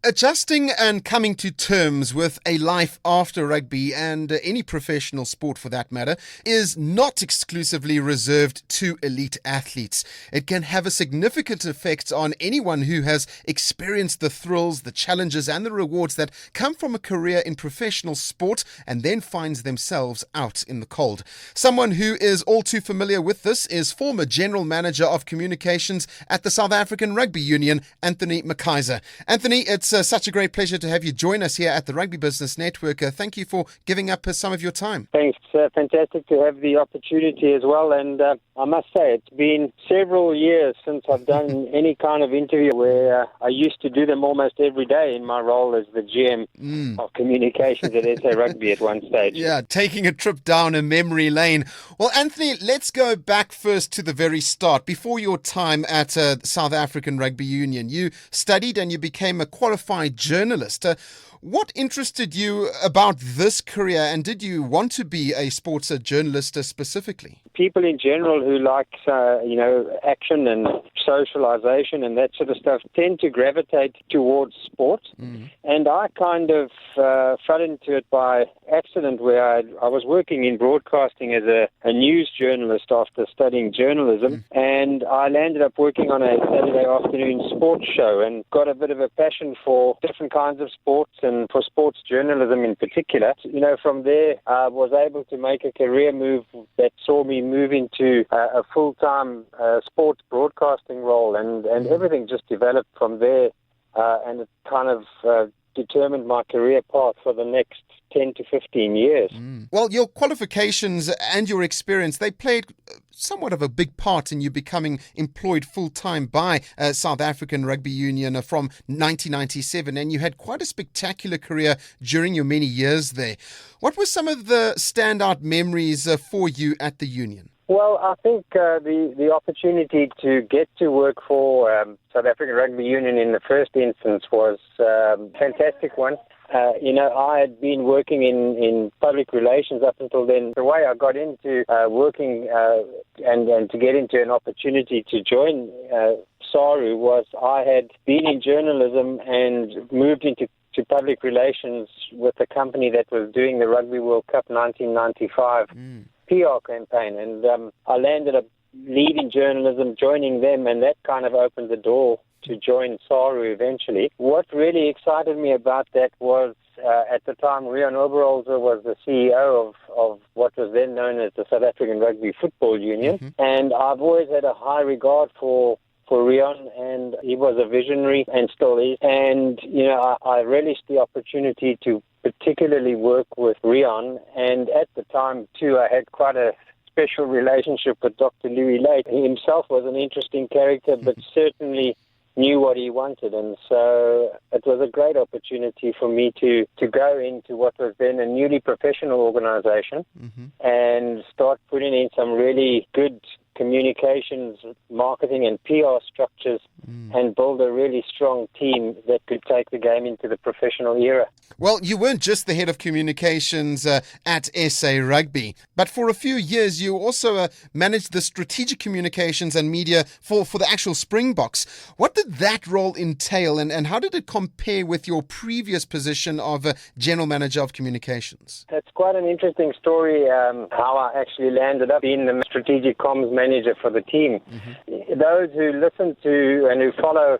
Adjusting and coming to terms with a life after rugby and any professional sport for that matter is not exclusively reserved to elite athletes. It can have a significant effect on anyone who has experienced the thrills, the challenges and the rewards that come from a career in professional sport and then finds themselves out in the cold. Someone who is all too familiar with this is former General Manager of Communications at the South African Rugby Union, Anthony Mackaiser. Anthony, it's such a great pleasure to have you join us here at the Rugby Business Network. Thank you for giving up some of your time. Thanks. Fantastic to have the opportunity as well. And I must say, it's been several years since I've done any kind of interview where I used to do them almost every day in my role as the GM of communications at SA Rugby at one stage. Yeah, taking a trip down a memory lane. Well, Anthony, let's go back first to the very start. Before your time at South African Rugby Union, you studied and you became a qualified journalist. What interested you about this career, and did you want to be a sports journalist specifically? People in general who like, action and socialization and that sort of stuff tend to gravitate towards sport. And I kind of fell into it by accident, where I was working in broadcasting as a news journalist after studying journalism, and I landed up working on a Saturday afternoon sports show and got a bit of a passion for different kinds of sports and for sports journalism in particular. From there, I was able to make a career move that saw me move into a full-time sports broadcasting role, and everything just developed from there, and it kind of determined my career path for the next 10 to 15 years. Well, your qualifications and your experience, they played somewhat of a big part in you becoming employed full-time by South African Rugby Union from 1997, and you had quite a spectacular career during your many years there. What were some of the standout memories for you at the union? Well, I think the opportunity to get to work for South African Rugby Union in the first instance was a fantastic one. I had been working in public relations up until then. The way I got into working and to get into an opportunity to join SARU was I had been in journalism and moved into public relations with a company that was doing the Rugby World Cup 1995 PR campaign. And I landed up leaving journalism, joining them, and that kind of opened the door to join SARU eventually. What really excited me about that was, at the time, Rian Oberholzer was the CEO of what was then known as the South African Rugby Football Union. And I've always had a high regard for Rian, and he was a visionary and still is. And, I relished the opportunity to particularly work with Rian. And at the time, too, I had quite a special relationship with Dr. Louis Lake. He himself was an interesting character, but certainly knew what he wanted. And so it was a great opportunity for me to go into what was then a newly professional organization and start putting in some really good communications, marketing and PR structures and build a really strong team that could take the game into the professional era. Well, you weren't just the head of communications at SA Rugby, but for a few years you also managed the strategic communications and media for the actual Springboks. What did that role entail, and how did it compare with your previous position of General Manager of Communications? That's quite an interesting story, how I actually landed up being the strategic comms manager for the team. Those who listen to and who follow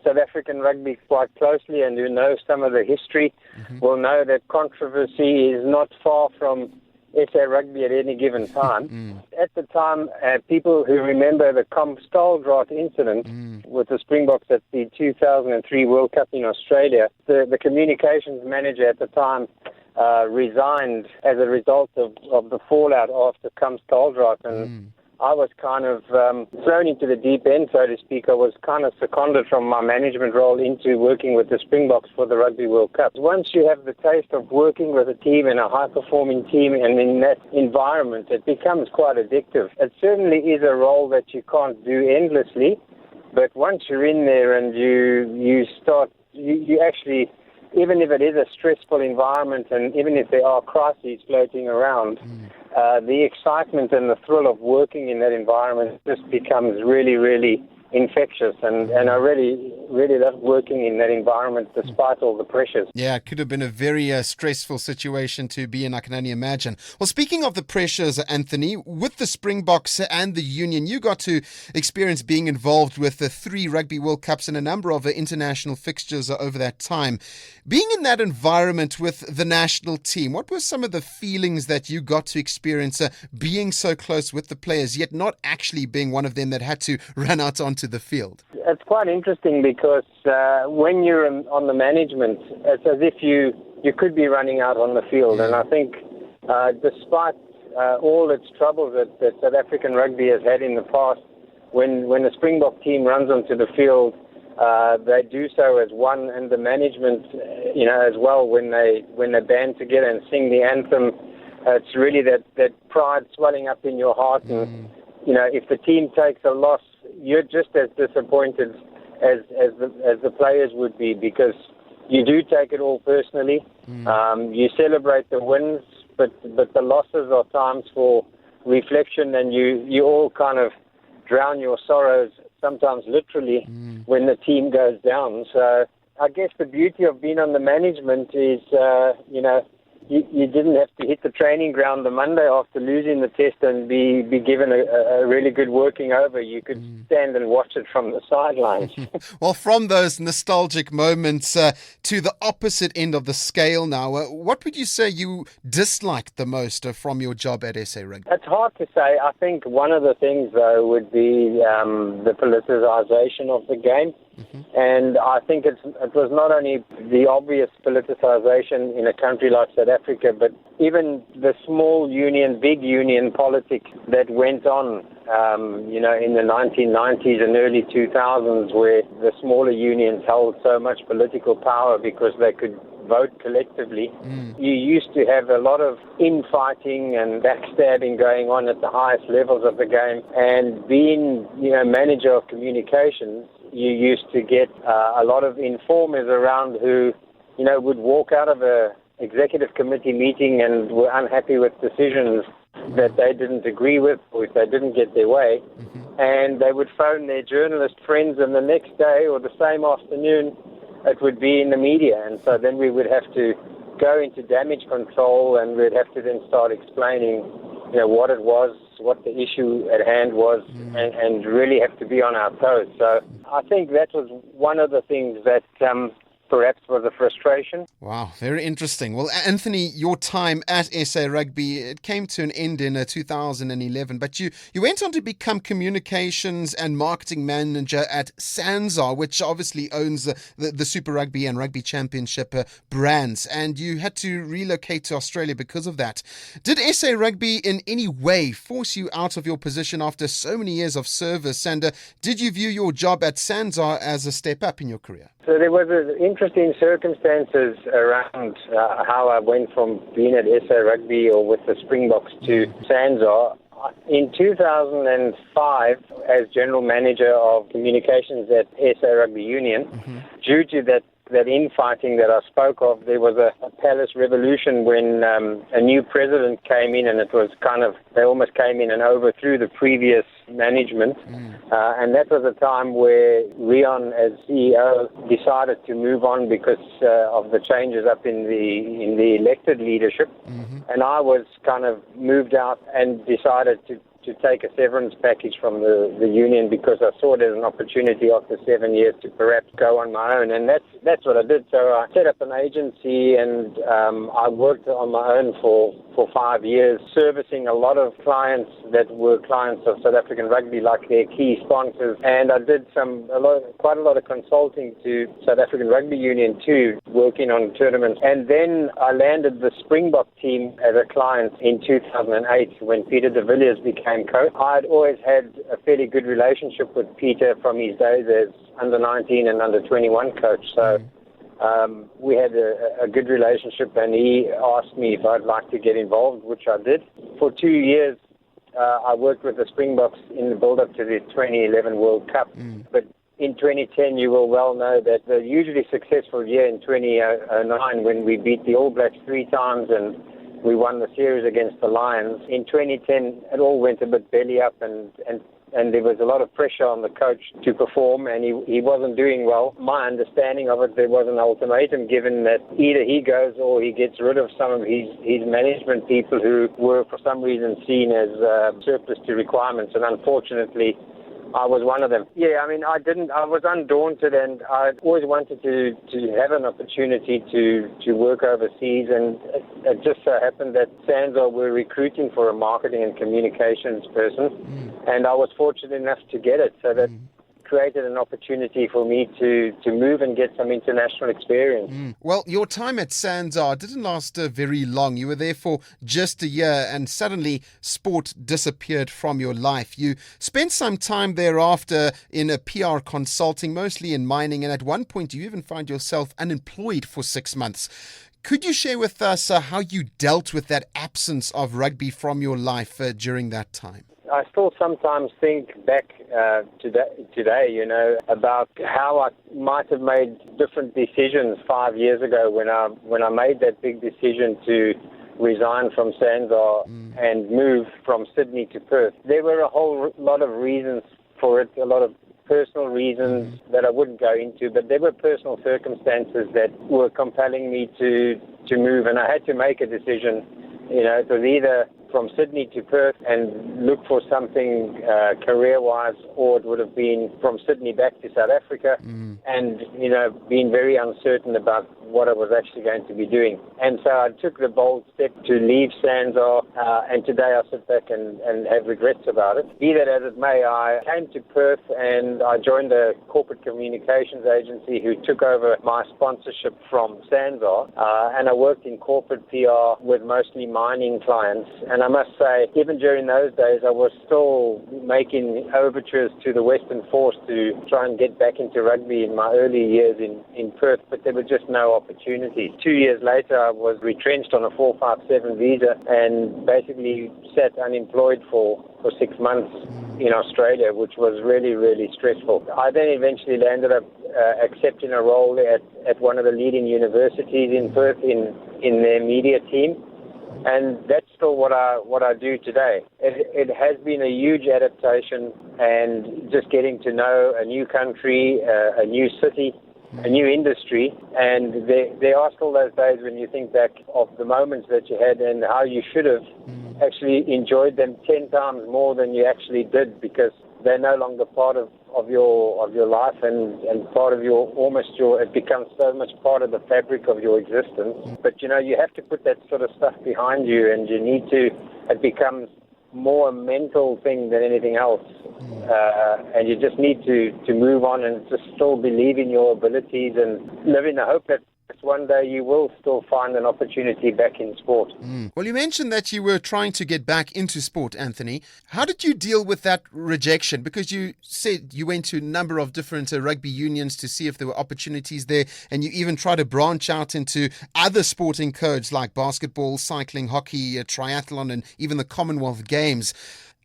South African rugby quite closely and who know some of the history will know that controversy is not far from SA Rugby at any given time. At the time, people who remember the Staldraat incident with the Springboks at the 2003 World Cup in Australia, the communications manager at the time resigned as a result of the fallout after Staldraat, and I was kind of thrown into the deep end, so to speak. I was kind of seconded from my management role into working with the Springboks for the Rugby World Cup. Once you have the taste of working with a team and a high-performing team and in that environment, it becomes quite addictive. It certainly is a role that you can't do endlessly, but once you're in there and you start, you actually, even if it is a stressful environment and even if there are crises floating around, the excitement and the thrill of working in that environment just becomes really, really infectious, and I really loved working in that environment despite all the pressures. Yeah, it could have been a very stressful situation to be in, I can only imagine. Well, speaking of the pressures, Anthony, with the Springboks and the Union, you got to experience being involved with the 3 Rugby World Cups and a number of international fixtures over that time. Being in that environment with the national team, what were some of the feelings that you got to experience being so close with the players, yet not actually being one of them that had to run out onto the field? It's quite interesting because when you're on the management, it's as if you could be running out on the field. And I think despite all its troubles that South African rugby has had in the past, when the Springbok team runs onto the field, they do so as one, and the management, as well, when they band together and sing the anthem, it's really that pride swelling up in your heart. And if the team takes a loss, you're just as disappointed as the players would be, because you do take it all personally. You celebrate the wins, but the losses are times for reflection, and you all kind of drown your sorrows, sometimes literally, when the team goes down. So I guess the beauty of being on the management is, you didn't have to hit the training ground the Monday after losing the test and be given a really good working over. You could stand and watch it from the sidelines. Well, from those nostalgic moments to the opposite end of the scale now, what would you say you disliked the most from your job at SA Rugby? It's hard to say. I think one of the things, though, would be the politicization of the game. And I think it was not only the obvious politicization in a country like South Africa, but even the small union, big union politics that went on, in the 1990s and early 2000s, where the smaller unions held so much political power because they could vote collectively. You used to have a lot of infighting and backstabbing going on at the highest levels of the game. And being, manager of communications, you used to get a lot of informers around who, would walk out of a executive committee meeting and were unhappy with decisions that they didn't agree with, or if they didn't get their way. And they would phone their journalist friends, and the next day or the same afternoon, it would be in the media. And so then we would have to go into damage control, and we'd have to then start explaining, what it was, what the issue at hand was, and really have to be on our toes. So I think that was one of the things that perhaps was a frustration. Wow, very interesting. Well, Anthony, your time at SA Rugby, it came to an end in 2011, but you went on to become communications and marketing manager at SANZAR, which obviously owns the Super Rugby and Rugby Championship brands, and you had to relocate to Australia because of that. Did SA Rugby in any way force you out of your position after so many years of service, and did you view your job at SANZAR as a step up in your career? So there was interesting circumstances around how I went from being at SA Rugby or with the Springboks to SANZAR. In 2005, as general manager of communications at SA Rugby Union, due to that infighting that I spoke of, there was a palace revolution when a new president came in, and it was they almost came in and overthrew the previous management. And that was a time where Rion, as CEO, decided to move on because of the changes up in the elected leadership. And I was moved out and decided to take a severance package from the union, because I saw it as an opportunity after 7 years to perhaps go on my own, and that's what I did. So I set up an agency, and I worked on my own for 5 years, servicing a lot of clients that were clients of South African Rugby, like their key sponsors, and I did quite a lot of consulting to South African Rugby Union too, working on tournaments. And then I landed the Springbok team as a client in 2008 when Peter de Villiers became coach. I'd always had a fairly good relationship with Peter from his days as under-19 and under-21 coach. So we had a good relationship, and he asked me if I'd like to get involved, which I did. For 2 years, I worked with the Springboks in the build-up to the 2011 World Cup. But in 2010, you will well know that the hugely successful year in 2009, when we beat the All Blacks 3 times and we won the series against the Lions. In 2010, it all went a bit belly up, and and there was a lot of pressure on the coach to perform, and he wasn't doing well. My understanding of it, there was an ultimatum given that either he goes or he gets rid of some of his management people who were for some reason seen as surplus to requirements, and unfortunately I was one of them. Yeah, I mean, I was undaunted, and I always wanted to have an opportunity to work overseas, and it just so happened that SANZAR were recruiting for a marketing and communications person, and I was fortunate enough to get it, so that created an opportunity for me to move and get some international experience. Well, your time at SANZAR didn't last very long. You were there for just a year, and suddenly sport disappeared from your life. You spent some time thereafter in a PR consulting, mostly in mining, and at one point you even found yourself unemployed for 6 months. Could you share with us how you dealt with that absence of rugby from your life during that time? I still sometimes think back today, you know, about how I might have made different decisions 5 years ago when I made that big decision to resign from SANZAR and move from Sydney to Perth. There were a whole lot of reasons for it, a lot of personal reasons that I wouldn't go into, but there were personal circumstances that were compelling me to move, and I had to make a decision. You know, it was either from Sydney to Perth and look for something career-wise, or it would have been from Sydney back to South Africa and, you know, being very uncertain about what I was actually going to be doing. And so I took the bold step to leave SANZAR, and today I sit back and have regrets about it. Be that as it may, I came to Perth and I joined a corporate communications agency who took over my sponsorship from SANZAR, and I worked in corporate PR with mostly mining clients. And I must say, even during those days, I was still making overtures to the Western Force to try and get back into rugby in my early years in Perth, but there were just no opportunities. 2 years later, I was retrenched on a 457 visa and basically sat unemployed for 6 months in Australia, which was really, really stressful. I then eventually landed up accepting a role at one of the leading universities in Perth in their media team. And that's still what I do today. It has been a huge adaptation, and just getting to know a new country, a new city, a new industry. And there are still those days when you think back of the moments that you had and how you should have actually enjoyed them 10 times more than you actually did, because they're no longer part of your life and part of it becomes so much part of the fabric of your existence. But you know, you have to put that sort of stuff behind you, and it becomes more a mental thing than anything else. And you just need to move on and just still believe in your abilities and live in the hope that one day you will still find an opportunity back in sport. Well, you mentioned that you were trying to get back into sport, Anthony. How did you deal with that rejection? Because you said you went to a number of different rugby unions to see if there were opportunities there, and you even tried to branch out into other sporting codes like basketball, cycling, hockey, triathlon, and even the Commonwealth Games.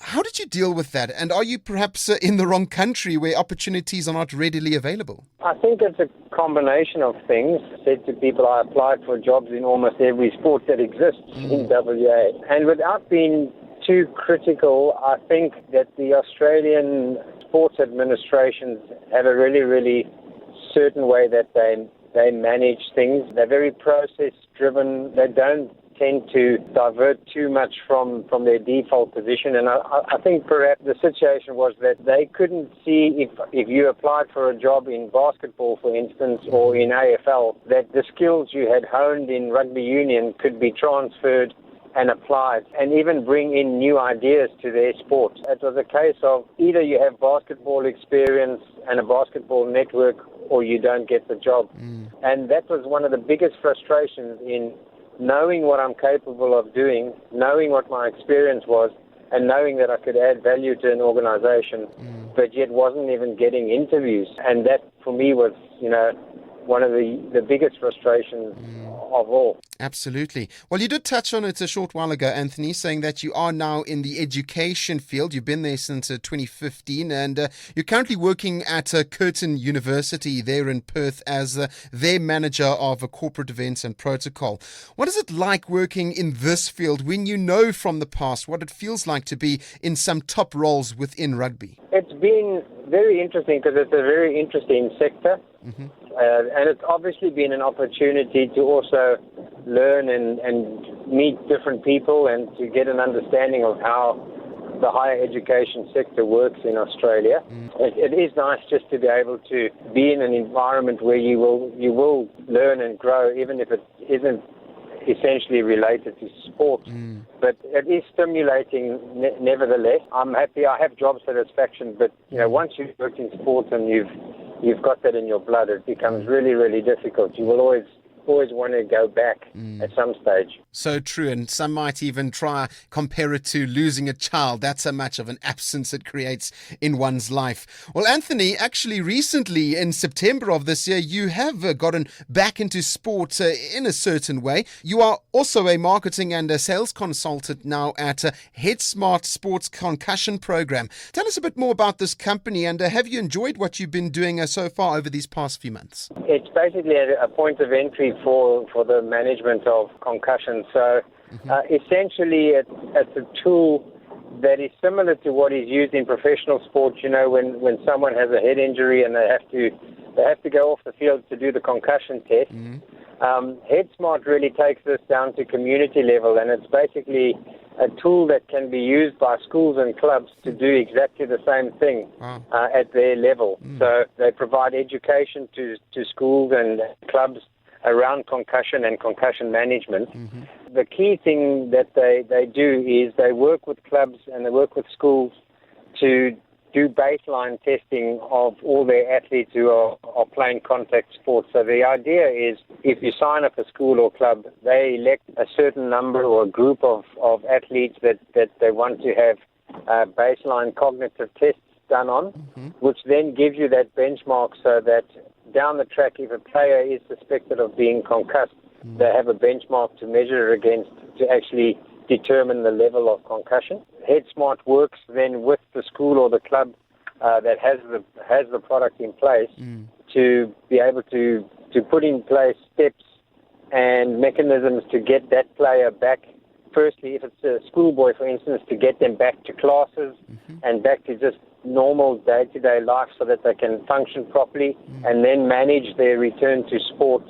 How did you deal with that? And are you perhaps in the wrong country where opportunities are not readily available? I think it's a combination of things. I said to people, I applied for jobs in almost every sport that exists in WA. And without being too critical, I think that the Australian sports administrations have a really, really certain way that they manage things. They're very process-driven. They don't tend to divert too much from their default position, and I think perhaps the situation was that they couldn't see if you applied for a job in basketball, for instance, or in AFL, that the skills you had honed in rugby union could be transferred and applied and even bring in new ideas to their sport. It was a case of either you have basketball experience and a basketball network, or you don't get the job. And that was one of the biggest frustrations in knowing what I'm capable of doing, knowing what my experience was, and knowing that I could add value to an organization, but yet wasn't even getting interviews. And that, for me, was, you know, one of the biggest frustrations of all. Absolutely. Well, you did touch on it a short while ago, Anthony, saying that you are now in the education field. You've been there since 2015, and you're currently working at Curtin University there in Perth as their manager of corporate events and protocol. What is it like working in this field when you know from the past what it feels like to be in some top roles within rugby? It's been very interesting because it's a very interesting sector. Mm-hmm. And it's obviously been an opportunity to also learn and meet different people and to get an understanding of how the higher education sector works in Australia. It is nice just to be able to be in an environment where you will learn and grow, even if it isn't essentially related to sport. But it is stimulating nevertheless. I'm happy I have job satisfaction, but once you've worked in sport and you've got that in your blood, it becomes really, really difficult. You will always want to go back at some stage. So true, and some might even try compare it to losing a child. That's how much of an absence it creates in one's life. Well, Anthony, actually recently in September of this year, you have gotten back into sport in a certain way. You are also a marketing and a sales consultant now at HeadSmart Sports Concussion Program. Tell us a bit more about this company, and have you enjoyed what you've been doing so far over these past few months? It's basically a point of entry for the management of concussion. So essentially it's a tool that is similar to what is used in professional sport. When someone has a head injury and they have to go off the field to do the concussion test. HeadSmart really takes this down to community level, and it's basically a tool that can be used by schools and clubs to do exactly the same thing at their level. So they provide education to schools and clubs around concussion and concussion management. The key thing that they do is they work with clubs and they work with schools to do baseline testing of all their athletes who are playing contact sports. So the idea is if you sign up a school or club, they elect a certain number or a group of athletes that they want to have baseline cognitive tests done on, which then gives you that benchmark so that down the track, if a player is suspected of being concussed, they have a benchmark to measure it against to actually determine the level of concussion. HeadSmart works then with the school or the club that has the product in place to be able to put in place steps and mechanisms to get that player back. Firstly, if it's a schoolboy, for instance, to get them back to classes and back to just normal day-to-day life so that they can function properly, and then manage their return to sport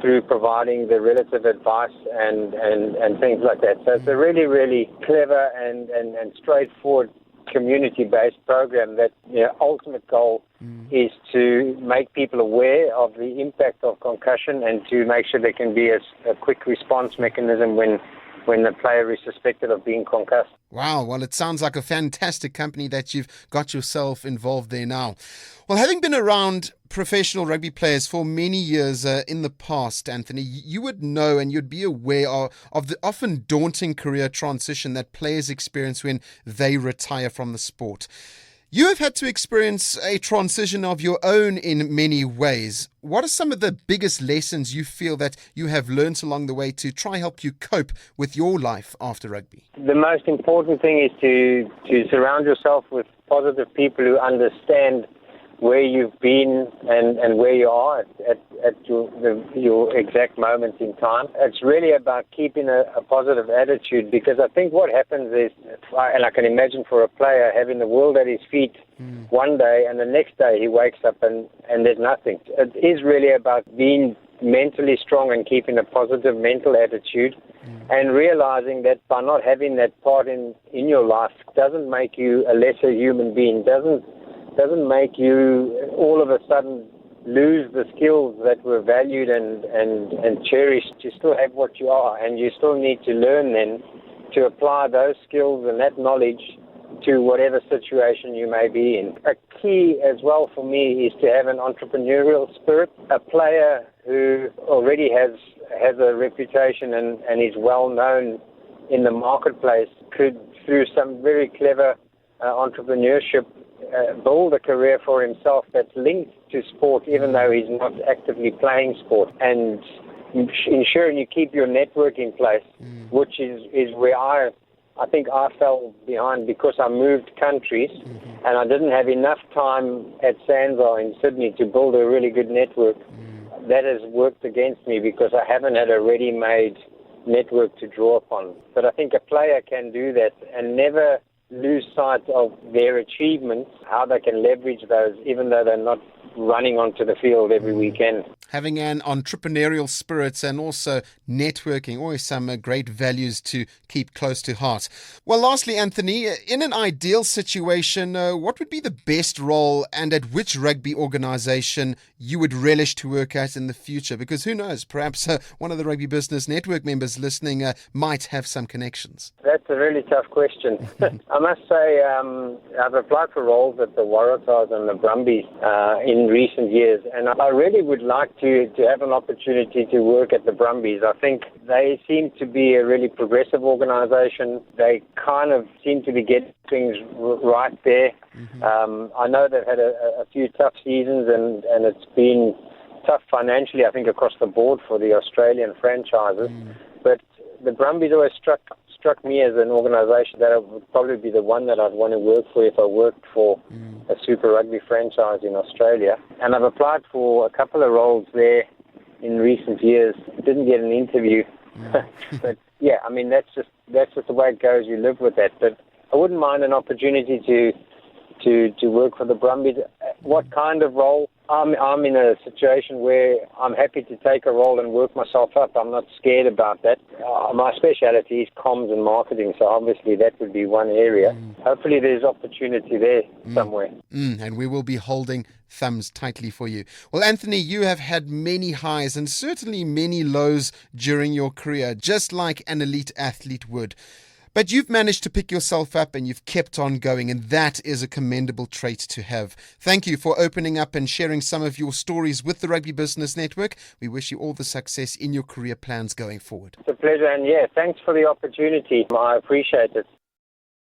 through providing the relative advice and things like that. So it's a really, really clever and straightforward community-based program that ultimate goal is to make people aware of the impact of concussion and to make sure there can be a quick response mechanism when the player is suspected of being concussed. Wow, well, it sounds like a fantastic company that you've got yourself involved there now. Well, having been around professional rugby players for many years in the past, Anthony, you would know and you'd be aware of the often daunting career transition that players experience when they retire from the sport. You have had to experience a transition of your own in many ways. What are some of the biggest lessons you feel that you have learned along the way to try help you cope with your life after rugby? The most important thing is to surround yourself with positive people who understand where you've been and where you are at your exact moment in time. It's really about keeping a positive attitude, because I think what happens is, and I can imagine for a player having the world at his feet one day and the next day he wakes up and there's nothing. It is really about being mentally strong and keeping a positive mental attitude and realizing that by not having that part in your life doesn't make you a lesser human being, doesn't make you all of a sudden lose the skills that were valued and cherished. You still have what you are, and you still need to learn then to apply those skills and that knowledge to whatever situation you may be in. A key as well for me is to have an entrepreneurial spirit. A player who already has a reputation and is well known in the marketplace could, through some very clever entrepreneurship, build a career for himself that's linked to sport, even though he's not actively playing sport, and ensuring you keep your network in place, which is where I think I fell behind because I moved countries and I didn't have enough time at SANZAR in Sydney to build a really good network. That has worked against me because I haven't had a ready-made network to draw upon. But I think a player can do that and never lose sight of their achievements, how they can leverage those, even though they're not running onto the field every weekend. Having an entrepreneurial spirit and also networking, always some great values to keep close to heart. Well, lastly, Anthony, in an ideal situation, what would be the best role and at which rugby organisation you would relish to work at in the future? Because who knows, perhaps one of the Rugby Business Network members listening might have some connections. That's a really tough question. I must say I've applied for roles at the Waratahs and the Brumbies in recent years, and I really would like to have an opportunity to work at the Brumbies. I think they seem to be a really progressive organisation. They kind of seem to be getting things right there. I know they've had a few tough seasons and it's been tough financially, I think, across the board for the Australian franchises. But the Brumbies always struck me as an organisation that would probably be the one that I'd want to work for if I worked for a Super Rugby franchise in Australia. And I've applied for a couple of roles there in recent years. Didn't get an interview. But yeah, I mean, that's just the way it goes. You live with that. But I wouldn't mind an opportunity to work for the Brumbies. What kind of role? I'm in a situation where I'm happy to take a role and work myself up. I'm not scared about that. My speciality is comms and marketing, so obviously that would be one area. Hopefully there's opportunity there somewhere. And we will be holding thumbs tightly for you. Well, Anthony, you have had many highs and certainly many lows during your career, just like an elite athlete would. But you've managed to pick yourself up and you've kept on going, and that is a commendable trait to have. Thank you for opening up and sharing some of your stories with the Rugby Business Network. We wish you all the success in your career plans going forward. It's a pleasure, and yeah, thanks for the opportunity. I appreciate it.